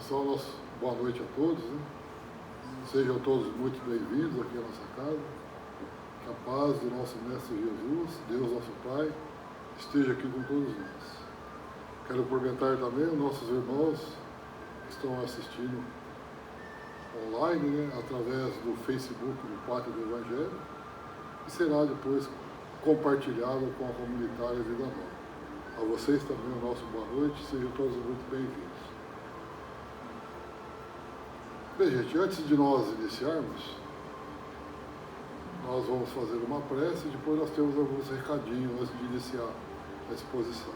Pessoal, nosso boa noite a todos, né? Sejam todos muito bem-vindos aqui à nossa casa. Que a paz do nosso Mestre Jesus, Deus nosso Pai, esteja aqui com todos nós. Quero cumprimentar também os nossos irmãos que estão assistindo online, né? Através do Facebook do Pátria do Evangelho, e será depois compartilhado com a comunitária Vida Nova. A vocês também o nosso boa noite, sejam todos muito bem-vindos. Bem, gente, antes de nós iniciarmos, nós vamos fazer uma prece e depois nós temos alguns recadinhos antes de iniciar a exposição.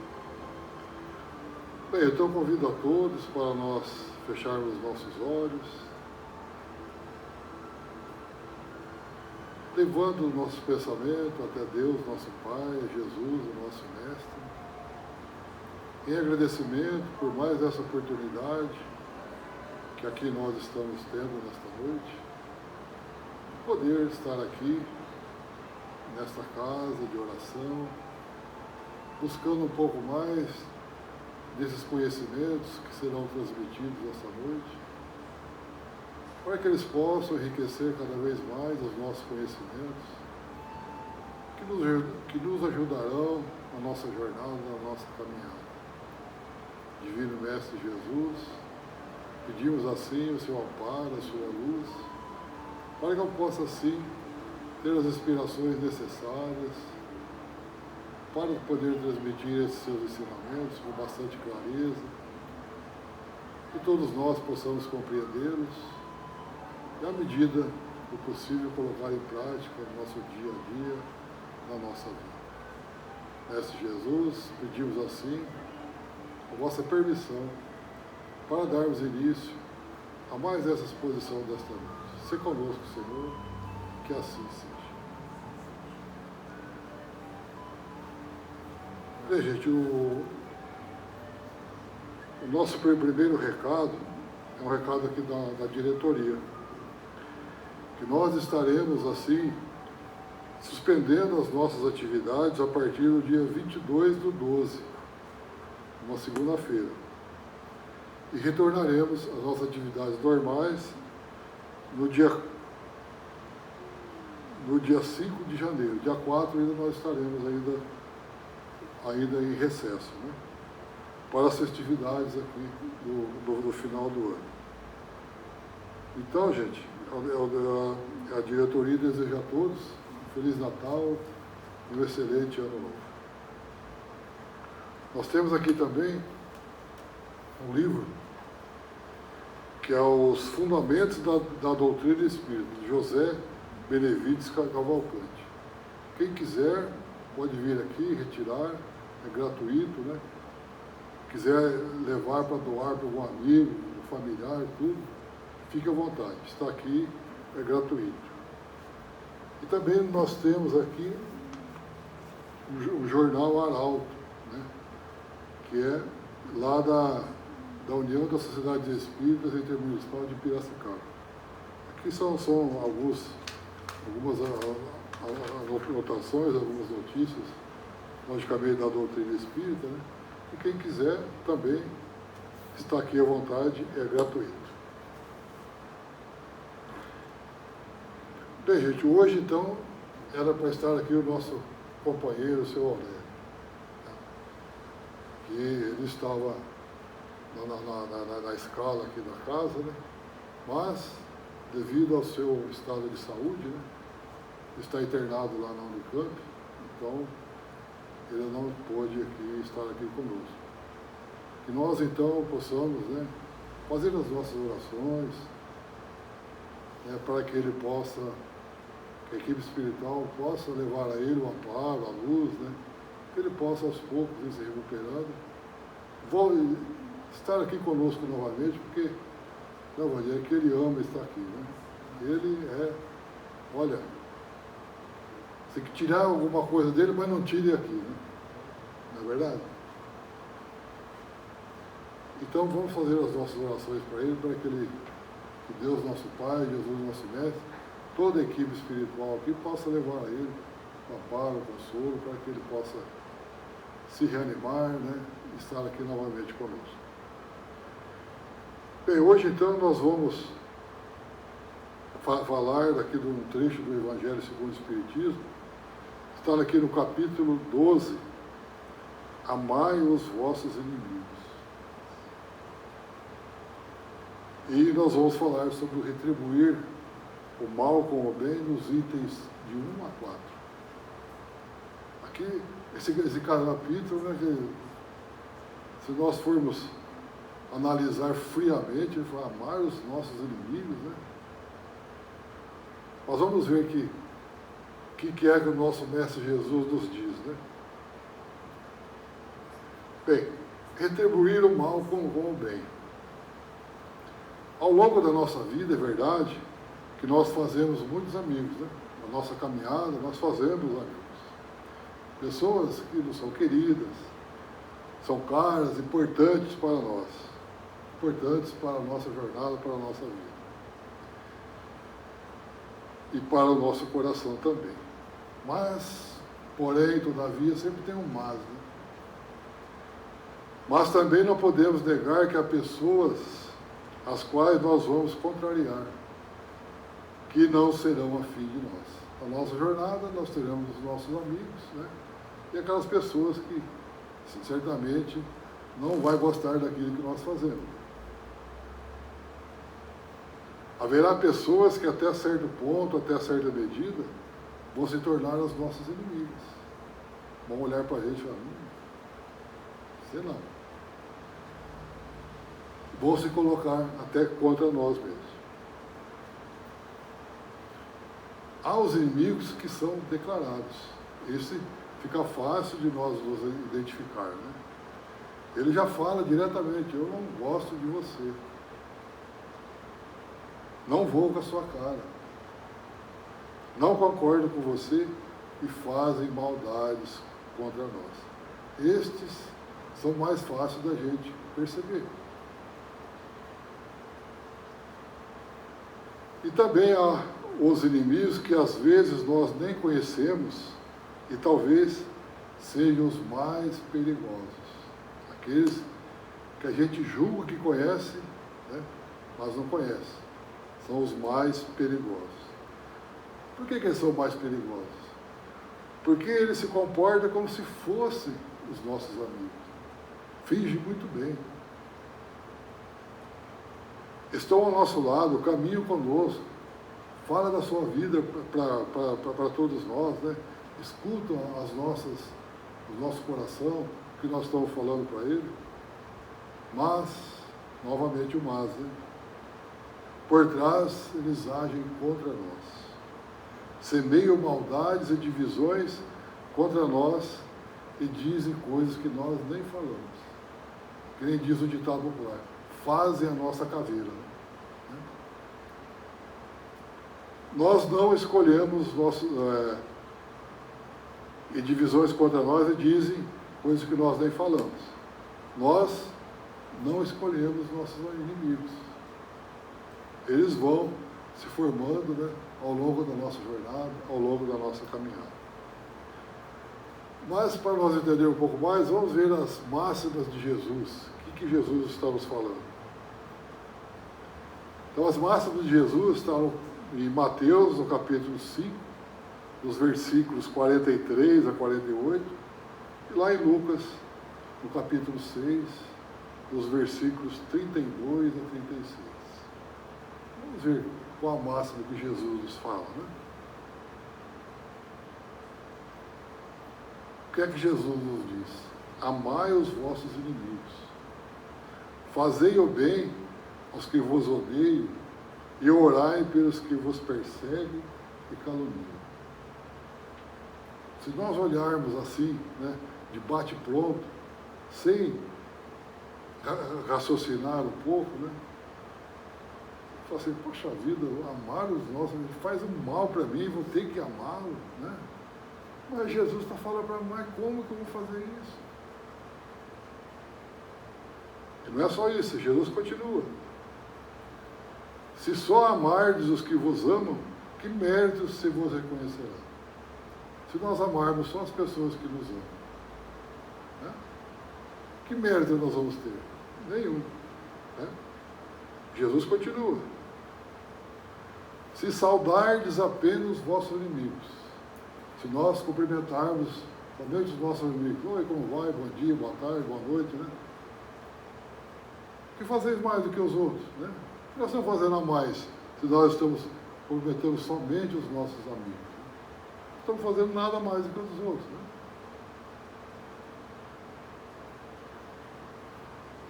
Bem, então convido a todos para nós fecharmos nossos olhos, levando o nosso pensamento até Deus, nosso Pai, Jesus, o nosso Mestre, em agradecimento por mais essa oportunidade que aqui nós estamos tendo nesta noite, poder estar aqui, nesta casa de oração, buscando um pouco mais desses conhecimentos que serão transmitidos esta noite, para que eles possam enriquecer cada vez mais os nossos conhecimentos, que nos ajudarão na nossa jornada, na nossa caminhada. Divino Mestre Jesus, pedimos assim o seu amparo, a sua luz, para que eu possa assim ter as inspirações necessárias para poder transmitir esses seus ensinamentos com bastante clareza, que todos nós possamos compreendê-los e, à medida do possível, colocar em prática no nosso dia a dia, na nossa vida. Mestre Jesus, pedimos assim a vossa permissão para darmos início a mais essa exposição desta noite. Se conosco, Senhor, que assim seja. Bem, gente, o nosso primeiro recado é um recado aqui da diretoria, que nós estaremos, assim, suspendendo as nossas atividades a partir do dia 22/12, uma segunda-feira. E retornaremos às nossas atividades normais no dia 5 de janeiro. Dia 4 ainda nós estaremos ainda em recesso, né? Para as festividades aqui do final do ano. Então, gente, a diretoria deseja a todos um Feliz Natal e um excelente Ano Novo. Nós temos aqui também um livro que é Os Fundamentos da Doutrina Espírita, de José Benevides Cavalcante. Quem quiser pode vir aqui retirar, é gratuito, né? Quiser levar para doar para algum amigo, familiar, tudo, fique à vontade, está aqui, é gratuito. E também nós temos aqui o jornal Arauto, né? Que é lá da União das Sociedades Espíritas Intermunicipal de Piracicaba. Aqui são algumas anotações, algumas notícias, logicamente da doutrina espírita, né? E quem quiser também está aqui à vontade, é gratuito. Bem, gente, hoje então era para estar aqui o nosso companheiro, o seu Aurélio, que ele estava na escala aqui da casa, né? Mas, devido ao seu estado de saúde, né? Está internado lá na Unicamp, então ele não pôde estar aqui conosco. Que nós então possamos, né, fazer as nossas orações, né, para que ele possa, que a equipe espiritual possa levar a ele o amparo, a luz, né? Que ele possa aos poucos ir se recuperando, estar aqui conosco novamente, porque, não, é que ele ama estar aqui, né? Ele olha, tem que tirar alguma coisa dele, mas não tire aqui, né? Não é verdade? Então vamos fazer as nossas orações para ele, para que Deus, nosso Pai, Jesus, nosso Mestre, toda a equipe espiritual aqui possa levar a ele o amparo, o consolo, para que ele possa se reanimar, né? Estar aqui novamente conosco. Bem, hoje então nós vamos falar daqui de um trecho do Evangelho segundo o Espiritismo. Está aqui no capítulo 12, amai os vossos inimigos. E nós vamos falar sobre o retribuir o mal com o bem nos itens de 1 a 4. Aqui, esse capítulo, né, que, se nós formos analisar friamente, ele fala, amar os nossos inimigos, né? Nós vamos ver aqui o que é que o nosso Mestre Jesus nos diz, né? Bem, retribuir o mal com o bem. Ao longo da nossa vida, é verdade que nós fazemos muitos amigos, né? Na nossa caminhada, nós fazemos amigos. Pessoas que nos são queridas, são caras, importantes para nós, importantes para a nossa jornada, para a nossa vida. E para o nosso coração também. Mas, porém, todavia, sempre tem um mas, né? Mas também não podemos negar que há pessoas as quais nós vamos contrariar, que não serão afim de nós. Na nossa jornada, nós teremos os nossos amigos, né? E aquelas pessoas que, certamente, não vai gostar daquilo que nós fazemos. Haverá pessoas que até certo ponto, até certa medida, vão se tornar os nossos inimigos. Vão olhar para a gente e falar, sei não. Vão se colocar até contra nós mesmos. Há os inimigos que são declarados. Esse fica fácil de nós nos identificar, né? Ele já fala diretamente, eu não gosto de você. Não vou com a sua cara. Não concordo com você e fazem maldades contra nós. Estes são mais fáceis da gente perceber. E também há os inimigos que às vezes nós nem conhecemos e talvez sejam os mais perigosos. Aqueles que a gente julga que conhece, né, mas não conhece. São os mais perigosos. Por que eles são mais perigosos? Porque eles se comportam como se fossem os nossos amigos. Fingem muito bem. Estão ao nosso lado, caminham conosco. Fala da sua vida para todos nós, né? Escutam o nosso coração, o que nós estamos falando para ele. Mas, novamente o mas, né? Por trás, eles agem contra nós. Semeiam maldades e divisões contra nós e dizem coisas que nós nem falamos. Que nem diz o ditado popular. Fazem a nossa caveira. Né? Nós não escolhemos e divisões contra nós e dizem coisas que nós nem falamos. Nós não escolhemos nossos inimigos. Eles vão se formando, né, ao longo da nossa jornada, ao longo da nossa caminhada. Mas, para nós entender um pouco mais, vamos ver as máximas de Jesus. O que Jesus está nos falando? Então, as máximas de Jesus estão em Mateus, no capítulo 5, nos versículos 43 a 48, e lá em Lucas, no capítulo 6, nos versículos 32 a 36. Vamos ver qual a máxima que Jesus nos fala, né? O que é que Jesus nos diz? Amai os vossos inimigos. Fazei o bem aos que vos odeiam e orai pelos que vos perseguem e caluniam. Se nós olharmos assim, né, de bate-pronto, sem raciocinar um pouco, né? Fala assim, poxa vida, amar os nossos, ele faz um mal para mim, vou ter que amá-lo, né? Mas Jesus está falando para mim, mas como que eu vou fazer isso? E não é só isso, Jesus continua. Se só amardes os que vos amam, que méritos se vos reconhecerá? Se nós amarmos só as pessoas que nos amam, né? Que mérito nós vamos ter? Nenhum. Né? Jesus continua. Se saudardes apenas os vossos inimigos, se nós cumprimentarmos somente os nossos inimigos, oi, como vai, bom dia, boa tarde, boa noite, né? Que fazeis mais do que os outros, né? O que nós estamos fazendo a mais se nós estamos cumprimentando somente os nossos amigos? Não estamos fazendo nada mais do que os outros, né?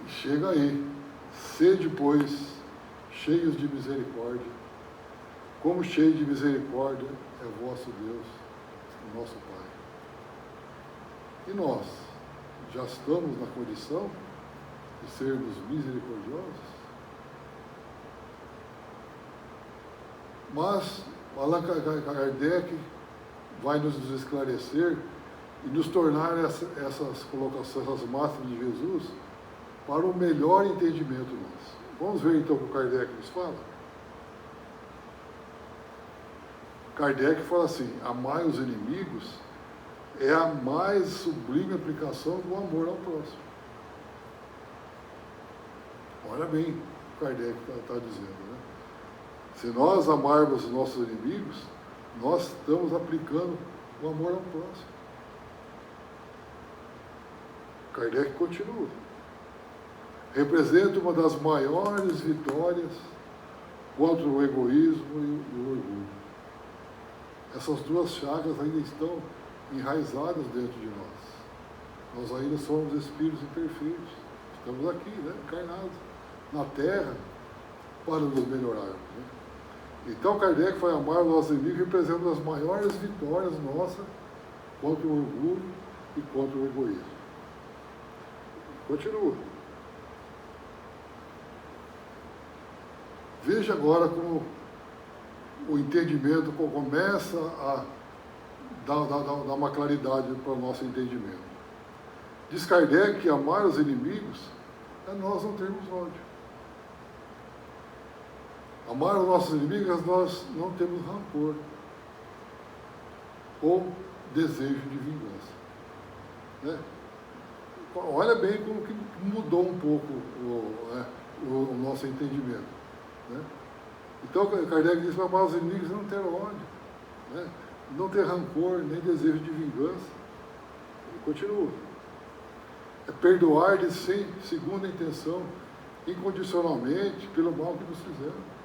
E chega aí, sede, pois, cheios de misericórdia, como cheio de misericórdia é o vosso Deus, o nosso Pai. E nós já estamos na condição de sermos misericordiosos? Mas Allan Kardec vai nos esclarecer e nos tornar essas colocações, essas máximas de Jesus, para o melhor entendimento nosso. Vamos ver então o que o Kardec nos fala? Kardec fala assim: amai os inimigos é a mais sublime aplicação do amor ao próximo. Olha bem o que Kardec está dizendo, né? Se nós amarmos os nossos inimigos, nós estamos aplicando o amor ao próximo. Kardec continua. Representa uma das maiores vitórias contra o egoísmo e o orgulho. Essas duas chagas ainda estão enraizadas dentro de nós. Nós ainda somos espíritos imperfeitos. Estamos aqui, né, encarnados na Terra para nos melhorarmos, né? Então Kardec vai amar o nosso inimigo, representa uma das maiores vitórias nossas contra o orgulho e contra o egoísmo. Continua. Veja agora como o entendimento começa a dar uma claridade para o nosso entendimento. Diz Kardec que amar os inimigos é nós não termos ódio. Amar os nossos inimigos é nós não temos rancor ou desejo de vingança, né? Olha bem como que mudou um pouco o nosso entendimento, né? Então Kardec diz para amar os inimigos é não ter ódio, né? Não ter rancor, nem desejo de vingança. E continua. É perdoar-lhes sem segunda intenção, incondicionalmente, pelo mal que nos fizeram.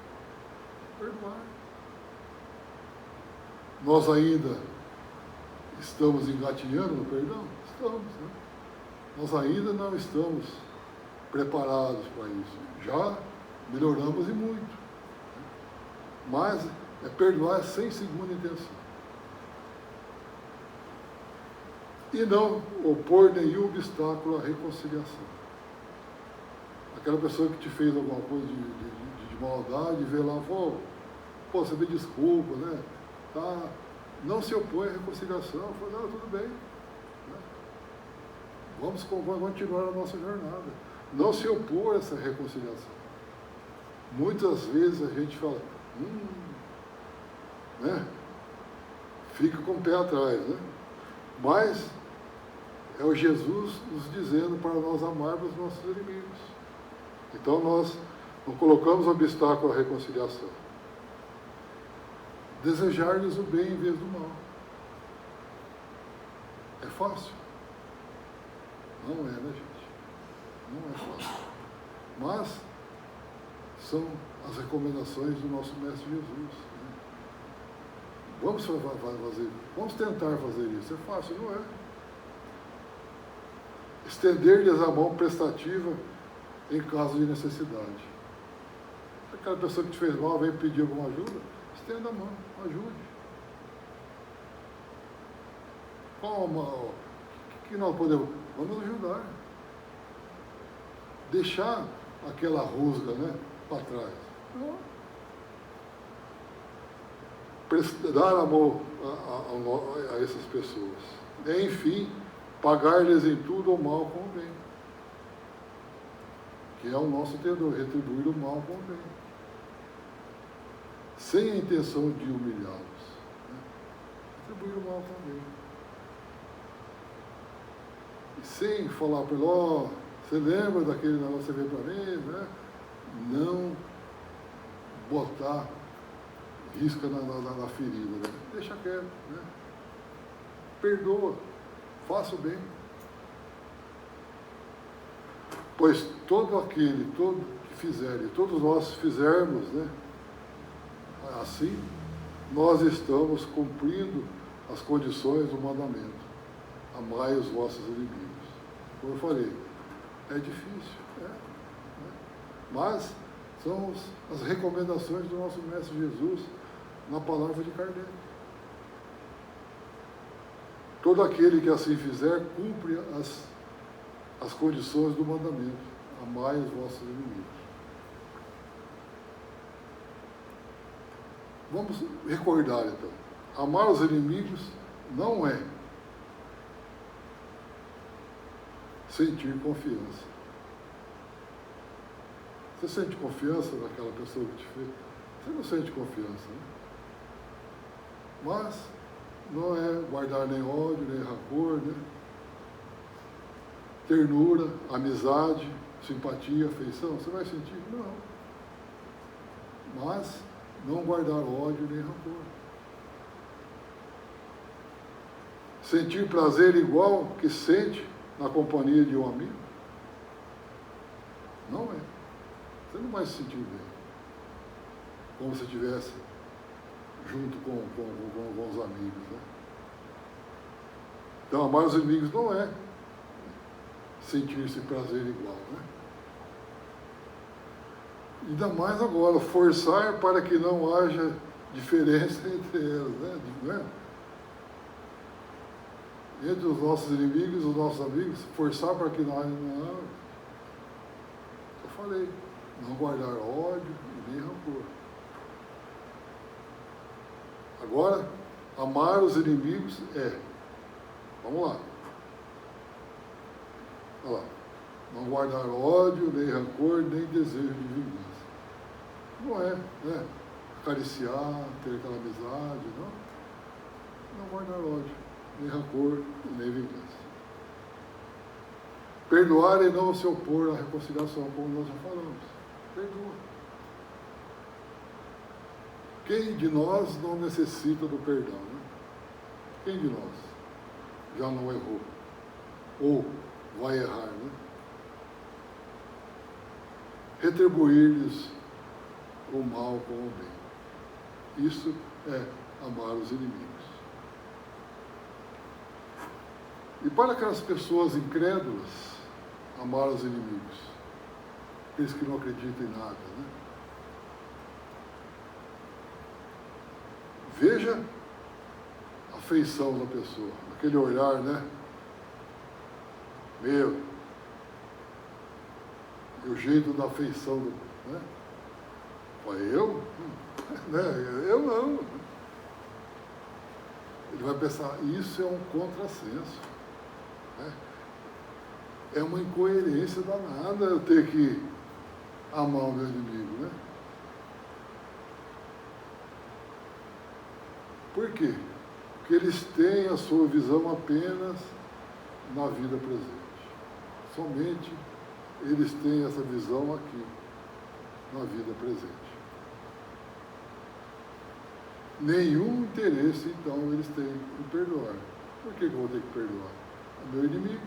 Perdoar. Nós ainda estamos engatinhando no perdão? Estamos, né? Nós ainda não estamos preparados para isso. Já melhoramos e muito, né? Mas é perdoar sem segunda intenção. E não opor nenhum obstáculo à reconciliação. Aquela pessoa que te fez alguma coisa de maldade, vê lá, pô, você me desculpa, né? Tá? Não se opõe à reconciliação. Fala, não, tudo bem, né? Vamos continuar a nossa jornada. Não se opor a essa reconciliação. Muitas vezes a gente fala, né? Fica com o pé atrás, né? Mas é o Jesus nos dizendo para nós amarmos os nossos inimigos. Então nós não colocamos obstáculo à reconciliação. Desejar-lhes o bem em vez do mal. É fácil? Não é, né, gente? Não é fácil. Mas são as recomendações do nosso Mestre Jesus, né? Vamos tentar fazer isso. É fácil, não é? Estender-lhes a mão prestativa em caso de necessidade. Aquela pessoa que te fez mal vem pedir alguma ajuda, estenda a mão, ajude. O que nós podemos? Vamos ajudar. Deixar aquela rusga, né, para trás. Dar a mão a essas pessoas. E, enfim, pagar-lhes em tudo o mal com o bem. Que é o nosso tenor, retribuir o mal com o bem. Sem a intenção de humilhá-los, né? Retribuir o mal com o bem. E sem falar para ele, você lembra daquele negócio que você veio para mim, né? Não botar risca na ferida, né? Deixa quieto, né? Perdoa, faça o bem. Pois todo que fizer, e todos nós fizermos, né? Assim, nós estamos cumprindo as condições do mandamento. Amai os vossos inimigos. Como eu falei, é difícil, né? Mas são as recomendações do nosso Mestre Jesus na palavra de Kardec. Todo aquele que assim fizer, cumpre as condições do mandamento. Amai os vossos inimigos. Vamos recordar então. Amar os inimigos não é sentir confiança. Você sente confiança naquela pessoa que te fez? Você não sente confiança, né? Mas não é guardar nem ódio, nem rancor, né? Ternura, amizade, simpatia, afeição, você vai sentir? Não. Mas não guardar ódio nem rancor. Sentir prazer igual que sente na companhia de um amigo? Não é. Você não vai se sentir bem. Como se estivesse junto com os amigos, né? Então, amar os inimigos não é sentir esse prazer igual, né? Ainda mais agora, forçar para que não haja diferença entre eles, né? Entre os nossos inimigos e os nossos amigos, forçar para que não haja... Eu falei, não guardar ódio e nem rancor. Agora, amar os inimigos vamos lá. Olha lá. Não guardar ódio, nem rancor, nem desejo de vingança. Não é, né? Acariciar, ter aquela amizade, não. Não guardar ódio, nem rancor, nem vingança. Perdoar e não se opor à reconciliação, como nós já falamos. Perdoa. Quem de nós não necessita do perdão, né? Quem de nós já não errou? Ou vai errar, né? Retribuir-lhes o mal com o bem. Isso é amar os inimigos. E para aquelas pessoas incrédulas, amar os inimigos, aqueles que não acreditam em nada, né? Veja a feição da pessoa, aquele olhar, né? E o jeito da afeição, né? Eu? Né? Eu não. Ele vai pensar, isso é um contrassenso. Né? É uma incoerência danada eu ter que amar o meu inimigo, né? Por quê? Porque eles têm a sua visão apenas na vida presente. Somente eles têm essa visão aqui, na vida presente. Nenhum interesse, então, eles têm em perdoar. Por que eu vou ter que perdoar? É meu inimigo.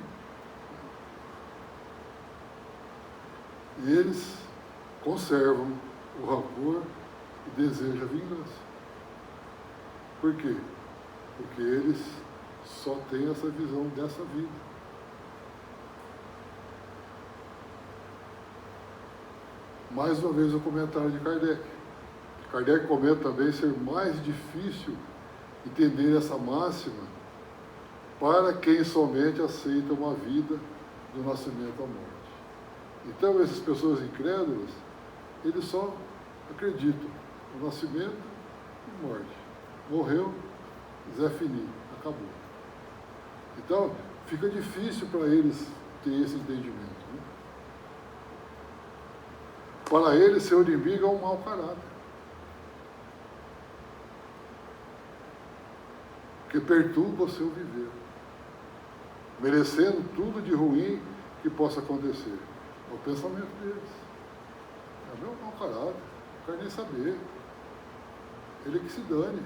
E eles conservam o rancor e desejam a vingança. Por quê? Porque eles só têm essa visão dessa vida. Mais uma vez o comentário de Kardec. Kardec comenta também ser mais difícil entender essa máxima para quem somente aceita uma vida do nascimento à morte. Então, essas pessoas incrédulas, eles só acreditam no nascimento e morte. Morreu, Zé Fini, acabou. Então, fica difícil para eles ter esse entendimento. Né? Para eles, seu inimigo é um mau caráter. Que perturba o seu viver, merecendo tudo de ruim que possa acontecer. É o pensamento deles. É o meu mau caráter. Não quero nem saber. Ele que se dane.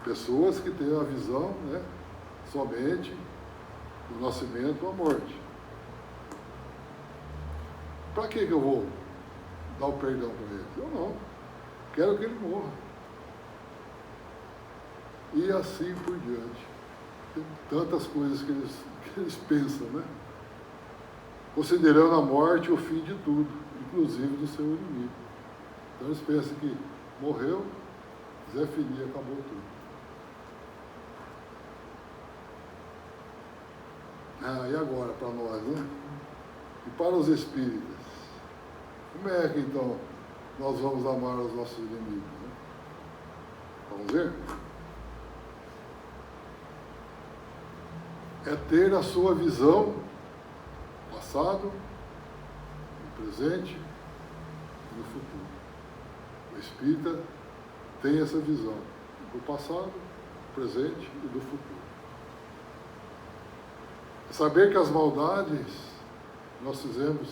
Pessoas que têm a visão, né, somente do nascimento à morte. Para que eu vou dar o perdão para ele? Eu não. Quero que ele morra. E assim por diante. Tem tantas coisas que eles pensam, né? Considerando a morte o fim de tudo, inclusive do seu inimigo. Então eles pensam que morreu, Zé Fini, acabou tudo. E agora para nós, né? E para os espíritas? Como é que então nós vamos amar os nossos inimigos, né? Vamos ver? É ter a sua visão passado, no presente e no futuro. O espírita tem essa visão do passado, do presente e do futuro. É saber que as maldades que nós fizemos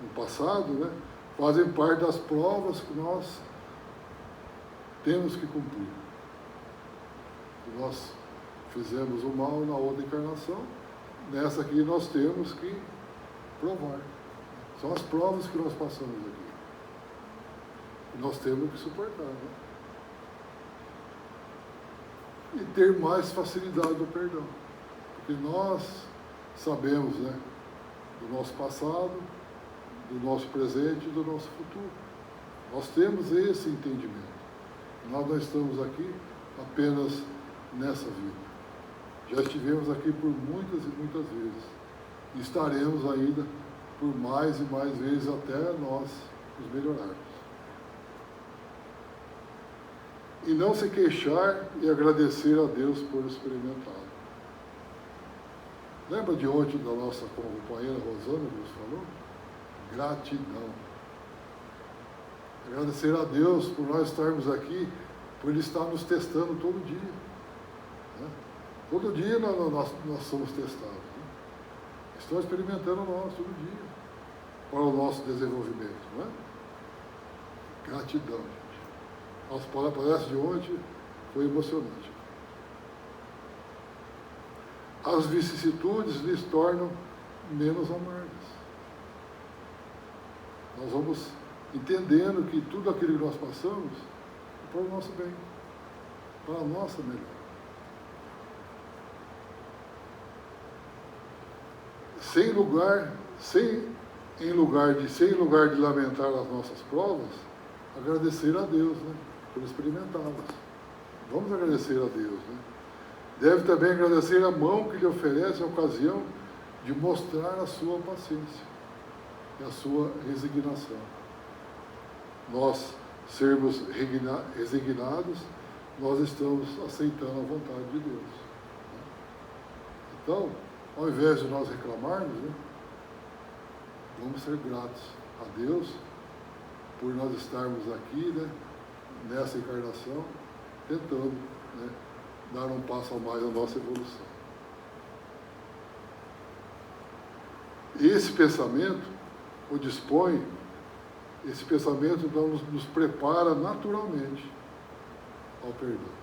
no passado, né, fazem parte das provas que nós temos que cumprir. Que nós fizemos o mal na outra encarnação, nessa aqui nós temos que provar. São as provas que nós passamos aqui. E nós temos que suportar, né? E ter mais facilidade do perdão. Porque nós sabemos, né, do nosso passado, do nosso presente e do nosso futuro. Nós temos esse entendimento. Nós não estamos aqui apenas nessa vida. Já estivemos aqui por muitas e muitas vezes. E estaremos ainda por mais e mais vezes até nós nos melhorarmos. E não se queixar e agradecer a Deus por experimentá-lo. Lembra de ontem da nossa companheira Rosana que nos falou? Gratidão. Agradecer a Deus por nós estarmos aqui, por Ele estar nos testando todo dia. Né? Todo dia nós somos testados. Né? Estão experimentando nós todo dia para o nosso desenvolvimento. Não é? Gratidão, gente. Nossa palestra de ontem foi emocionante. As vicissitudes lhes tornam menos amargas. Nós vamos entendendo que tudo aquilo que nós passamos é para o nosso bem, para a nossa melhor. Sem lugar de lamentar as nossas provas, agradecer a Deus, né, por experimentá-las. Vamos agradecer a Deus, né? Deve também agradecer a mão que lhe oferece a ocasião de mostrar a sua paciência e a sua resignação. Nós sermos resignados, nós estamos aceitando a vontade de Deus. Né? Então, ao invés de nós reclamarmos, né, vamos ser gratos a Deus por nós estarmos aqui, né, nessa encarnação, tentando, né, dar um passo a mais na nossa evolução. Esse pensamento o dispõe, esse pensamento então nos prepara naturalmente ao perdão.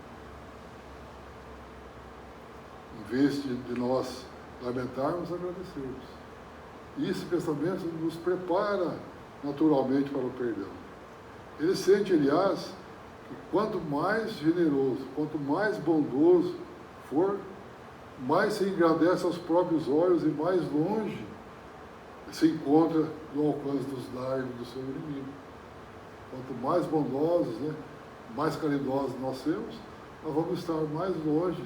Em vez de nós lamentarmos, agradecermos. E esse pensamento nos prepara naturalmente para o perdão. Ele sente, aliás, que quanto mais generoso, quanto mais bondoso for, mais se engrandece aos próprios olhos e mais longe se encontra no alcance dos dardos do seu inimigo. Quanto mais bondosos, né, mais caridosos nós sermos, nós vamos estar mais longe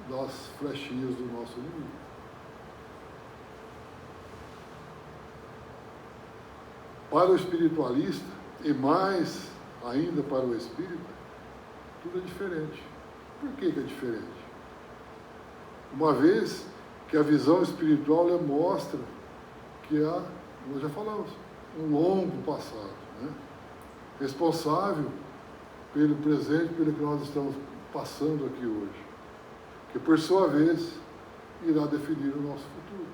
das flechinhas do nosso inimigo. Para o espiritualista, e mais ainda para o espírita, tudo é diferente. Por que é diferente? Uma vez que a visão espiritual mostra que há, nós já falamos, um longo passado, né? Responsável pelo presente, pelo que nós estamos passando aqui hoje, que por sua vez irá definir o nosso futuro.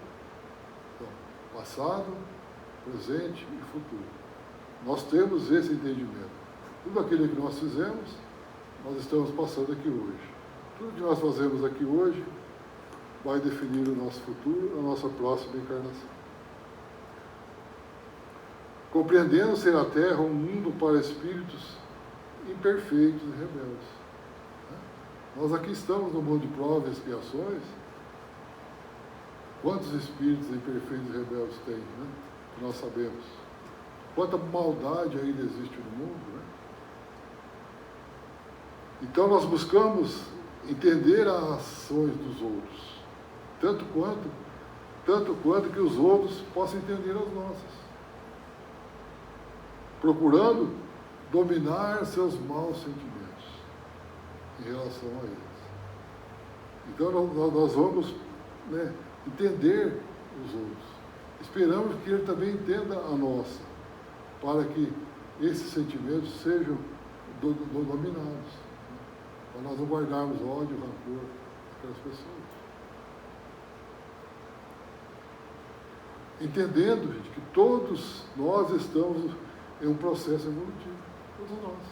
Então, passado, presente e futuro. Nós temos esse entendimento. Tudo aquilo que nós fizemos, nós estamos passando aqui hoje. Tudo que nós fazemos aqui hoje vai definir o nosso futuro, a nossa próxima encarnação. Compreendendo ser a Terra um mundo para espíritos imperfeitos e rebeldes. Nós aqui estamos no mundo de provas e expiações. Quantos espíritos imperfeitos e rebeldes tem, né? Que nós sabemos. Quanta maldade ainda existe no mundo, né? Então nós buscamos entender as ações dos outros, tanto quanto que os outros possam entender as nossas, procurando dominar seus maus sentimentos em relação a eles. Então nós vamos, né, entender os outros. Esperamos que ele também entenda a nossa, para que esses sentimentos sejam dominados, para nós não guardarmos ódio, rancor daquelas pessoas. Entendendo, gente, que todos nós estamos em um processo evolutivo, todos nós.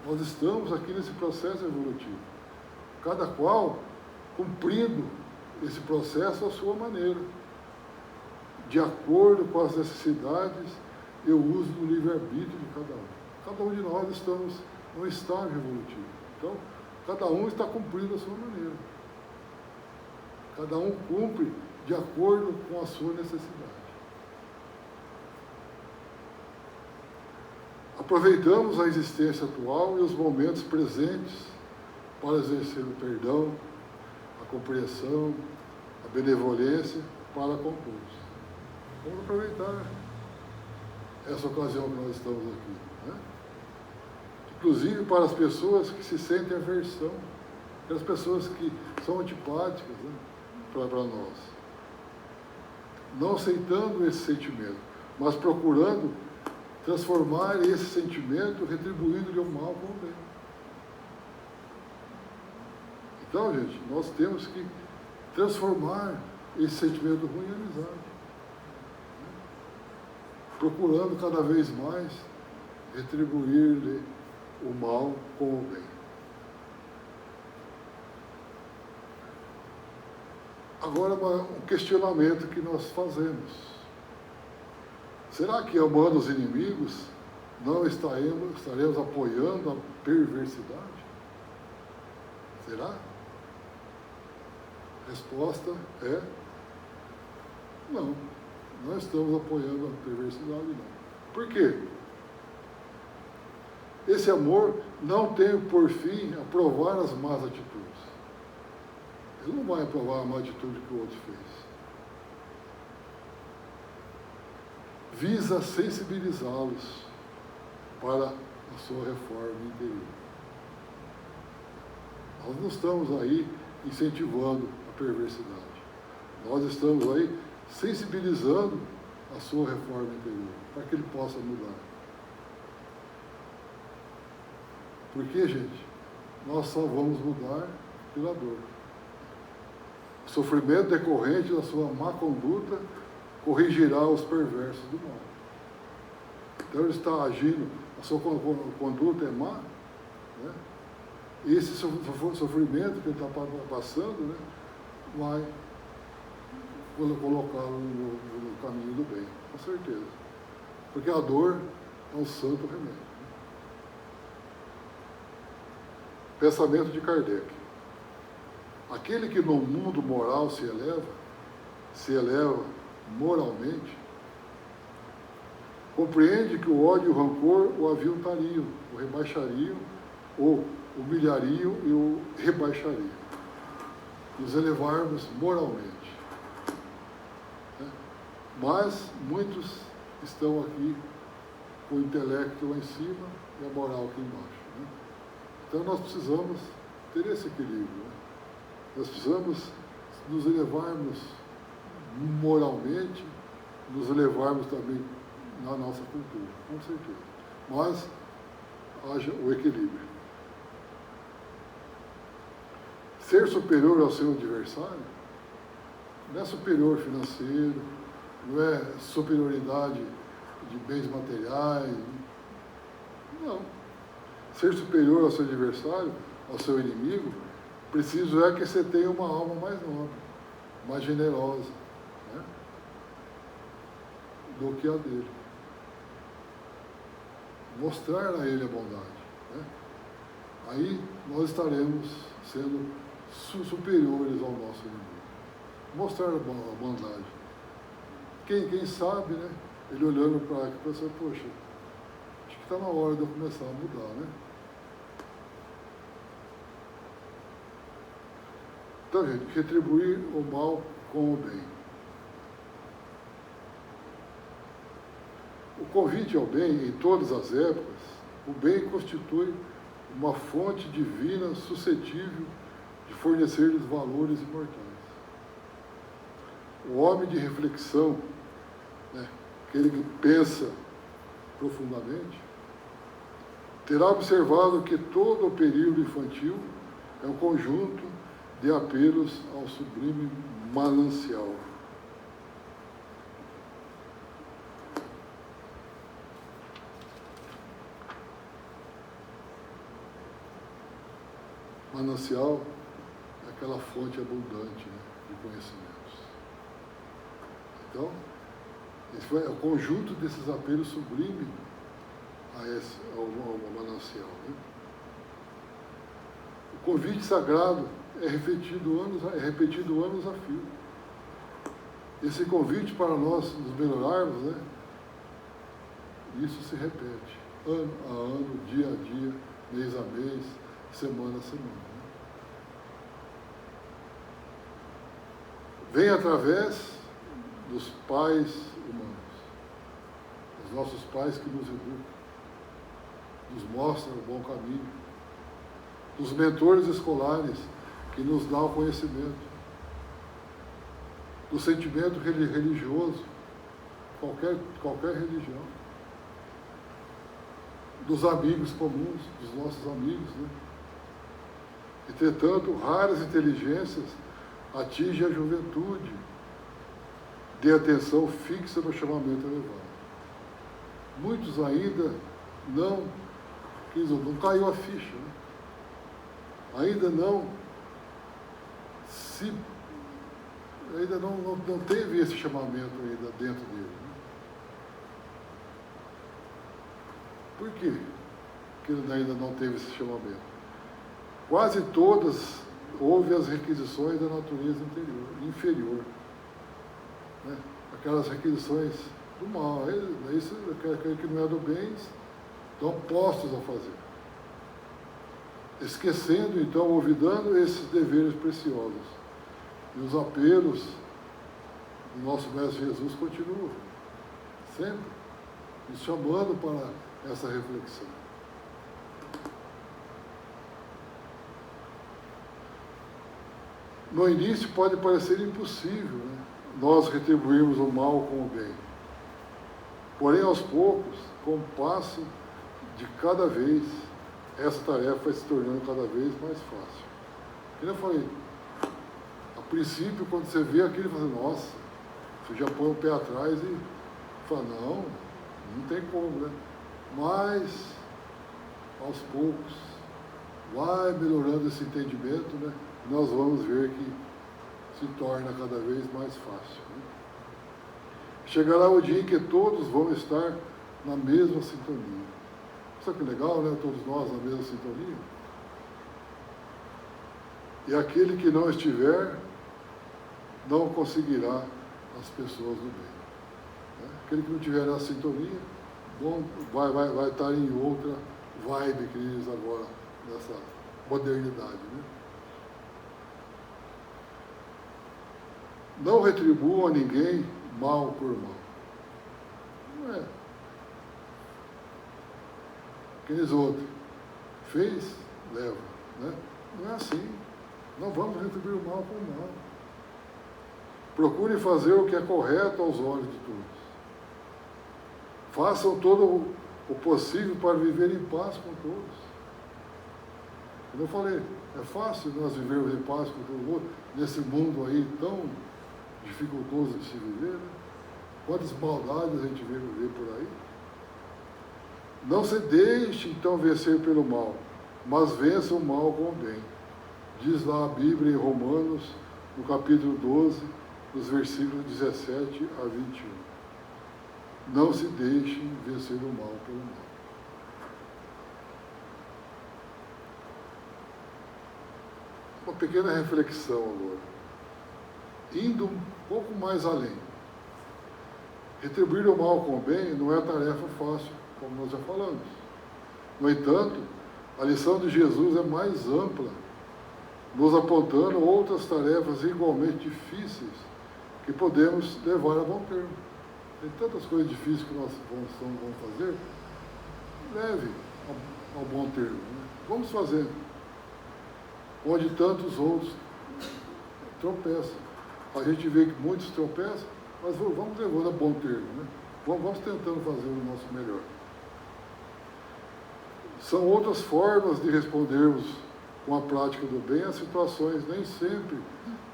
Nós estamos aqui nesse processo evolutivo, cada qual cumprindo esse processo à sua maneira, de acordo com as necessidades e o uso do livre-arbítrio de cada um. Cada um de nós estamos num estágio evolutivo. Então, cada um está cumprindo a sua maneira. Cada um cumpre de acordo com a sua necessidade. Aproveitamos a existência atual e os momentos presentes para exercer o perdão, a compreensão, a benevolência para com todos. Vamos aproveitar essa ocasião que nós estamos aqui, né? Inclusive para as pessoas que se sentem aversão, aquelas pessoas que são antipáticas, né, para nós. Não aceitando esse sentimento, mas procurando transformar esse sentimento, retribuindo-lhe o mal com o bem. Então, gente, nós temos que transformar esse sentimento ruim em amizade, procurando cada vez mais retribuir-lhe o mal com o bem. Agora, um questionamento que nós fazemos. Será que, amando os inimigos, não estaremos apoiando a perversidade? Será? A resposta é não. Não estamos apoiando a perversidade, não. Por quê? Esse amor não tem por fim aprovar as más atitudes. Ele não vai aprovar a má atitude que o outro fez. Visa sensibilizá-los para a sua reforma interior. Nós não estamos aí incentivando a perversidade. Nós estamos aí sensibilizando a sua reforma interior, para que ele possa mudar. Porque, gente, nós só vamos mudar pela dor. O sofrimento decorrente da sua má conduta corrigirá os perversos do mal. Então ele está agindo, a sua conduta é má, né? E esse sofrimento que ele está passando, né, vai colocá-lo no caminho do bem, com certeza. Porque a dor é um santo remédio. Pensamento de Kardec. Aquele que no mundo moral se eleva moralmente, compreende que o ódio e o rancor o aviltariam, o rebaixariam, ou humilhariam e o rebaixariam. Nos elevarmos moralmente. Mas muitos estão aqui com o intelecto lá em cima e a moral aqui embaixo, né? Então nós precisamos ter esse equilíbrio, né? Nós precisamos nos elevarmos moralmente, nos elevarmos também na nossa cultura, com certeza. Mas haja o equilíbrio. Ser superior ao seu adversário não é superior financeiro, não é superioridade de bens materiais. Não. Ser superior ao seu adversário, ao seu inimigo, preciso é que você tenha uma alma mais nobre, mais generosa, né, do que a dele. Mostrar a ele a bondade, né? Aí nós estaremos sendo superiores ao nosso inimigo. Mostrar a bondade. Quem sabe, né? Ele olhando para aqui e pensando, poxa, acho que está na hora de eu começar a mudar, né? Então, gente, retribuir o mal com o bem. O convite ao bem, em todas as épocas, o bem constitui uma fonte divina suscetível de fornecer-lhes valores imortais. O homem de reflexão, né, aquele que pensa profundamente, terá observado que todo o período infantil é um conjunto de apelos ao sublime manancial. Manancial é aquela fonte abundante, né, de conhecimentos. Então, esse foi o conjunto desses apelos sublimes ao manancial, né? O convite sagrado é repetido anos a fio. Esse convite para nós nos melhorarmos, né, isso se repete, ano a ano, dia a dia, mês a mês, semana a semana. Né? Vem através dos pais humanos, os nossos pais que nos educam, nos mostram o bom caminho, dos mentores escolares que nos dão o conhecimento, do sentimento religioso, qualquer religião, dos amigos comuns, dos nossos amigos, né? Entretanto, raras inteligências atingem a juventude de atenção fixa no chamamento elevado. Muitos ainda não caiu a ficha, né? Ainda não teve esse chamamento ainda dentro dele. Né? Por quê que ele ainda não teve esse chamamento? Quase todas houve as requisições da natureza inferior. Né? Aquelas requisições do mal. Isso, aquele que não é do bem, estão postos a fazer. Esquecendo, então, olvidando esses deveres preciosos. E os apelos do nosso Mestre Jesus continuam, sempre, nos chamando para essa reflexão. No início pode parecer impossível, né, nós retribuirmos o mal com o bem. Porém, aos poucos, com o passo de cada vez, essa tarefa vai se tornando cada vez mais fácil. Como eu falei, a princípio, quando você vê aquilo, você fala, nossa, você já põe o pé atrás e fala, não tem como, né? Mas, aos poucos, vai melhorando esse entendimento, né? Nós vamos ver que se torna cada vez mais fácil. Né? Chegará o dia em que todos vão estar na mesma sintonia. Sabe que legal, né? Todos nós na mesma sintonia. E aquele que não estiver, não conseguirá as pessoas do bem. Né? Aquele que não estiver na sintonia, vai estar em outra vibe que eles agora, nessa modernidade. Né? Não retribuam a ninguém mal por mal. Não é. Aqueles outros. Fez, leva. Né? Não é assim. Não vamos retribuir o mal por mal. Procurem fazer o que é correto aos olhos de todos. Façam todo o possível para viver em paz com todos. Como eu falei, é fácil nós vivermos em paz com todo mundo, nesse mundo aí tão dificultoso de se viver, né? Quantas maldades a gente vê por aí. Não se deixe, então, vencer pelo mal, mas vença o mal com o bem. Diz lá a Bíblia em Romanos, no capítulo 12, dos versículos 17 a 21. Não se deixe vencer o mal pelo mal. Uma pequena reflexão agora. Indo um pouco mais além. Retribuir o mal com o bem não é tarefa fácil, como nós já falamos. No entanto, a lição de Jesus é mais ampla, nos apontando outras tarefas igualmente difíceis que podemos levar a bom termo. Tem tantas coisas difíceis que nós vamos fazer, leve ao bom termo. Né? Vamos fazer. Onde tantos outros tropeçam. A gente vê que muitos tropeçam, mas vamos levando a bom termo. Né? Vamos tentando fazer o nosso melhor. São outras formas de respondermos com a prática do bem a situações nem sempre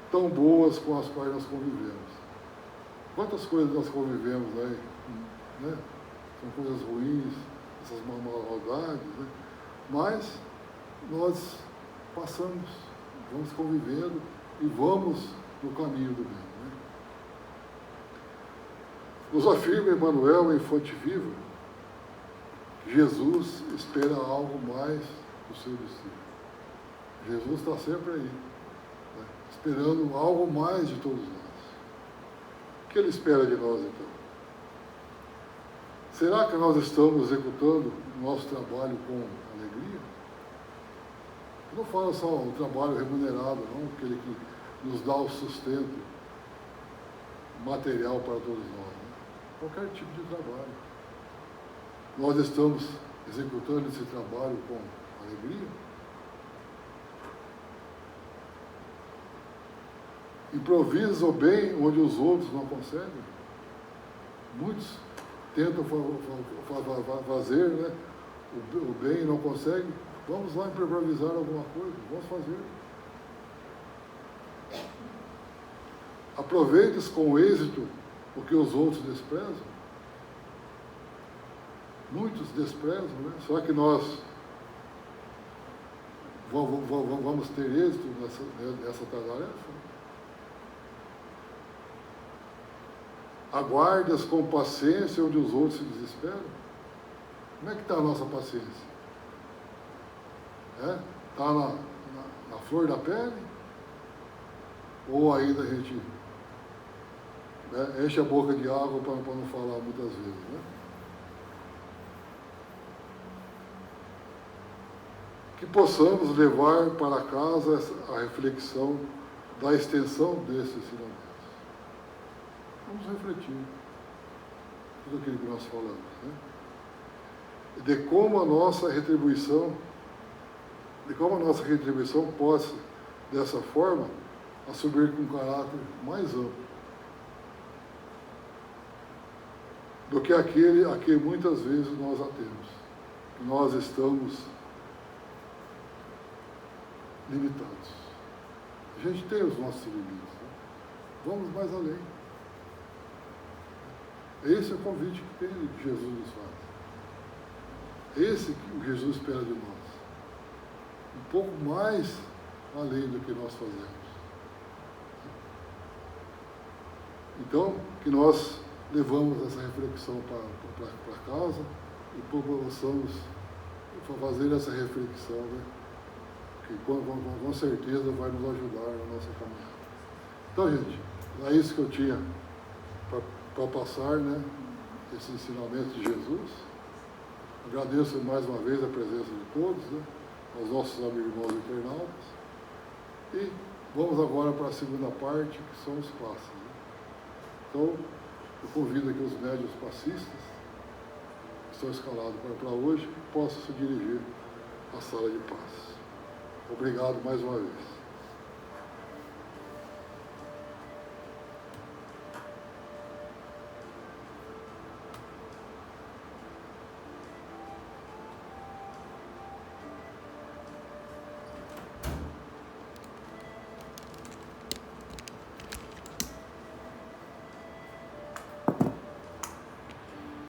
tão boas com as quais nós convivemos. Quantas coisas nós convivemos aí, né? São coisas ruins, essas maldades, né? Mas nós passamos, vamos convivendo e vamos no caminho do bem. Né? Nos afirma Emmanuel, em Fonte Viva, que Jesus espera algo mais do seu discípulo. Jesus está sempre aí, né? Esperando algo mais de todos nós. O que Ele espera de nós, então? Será que nós estamos executando o nosso trabalho com alegria? Eu não falo só o trabalho remunerado, não, aquele que nos dá o sustento material para todos nós. Né? Qualquer tipo de trabalho. Nós estamos executando esse trabalho com alegria? Improvisa o bem onde os outros não conseguem. Muitos tentam fazer, né, o bem e não conseguem. Vamos lá improvisar alguma coisa, vamos fazer. Aproveites com êxito o que os outros desprezam. Muitos desprezam, né? Só que nós vamos ter êxito nessa tarefa. Aguardas com paciência onde os outros se desesperam. Como é que está a nossa paciência? Está na flor da pele? Ou ainda a gente enche a boca de água para não falar muitas vezes, né? Que possamos levar para casa a reflexão da extensão desses ensinamentos. Vamos refletir tudo aquilo que nós falamos, né? De como a nossa retribuição possa, dessa forma, assumir com um caráter mais amplo do que aquele a que muitas vezes nós atemos. Nós estamos limitados. A gente tem os nossos limites. Né? Vamos mais além. Esse é o convite que Jesus nos faz. Esse que Jesus espera de nós. Um pouco mais além do que nós fazemos. Então, que nós levamos essa reflexão para casa e possamos fazer essa reflexão, né? Que com certeza vai nos ajudar na nossa caminhada. Então, gente, é isso que eu tinha para passar, né? Esse ensinamento de Jesus. Agradeço mais uma vez a presença de todos, né? Aos nossos amigos irmãos internautas. E vamos agora para a segunda parte, que são os passes. Né? Então, eu convido aqui os médiuns passistas, que estão escalados para hoje, que possam se dirigir à sala de paz. Obrigado mais uma vez.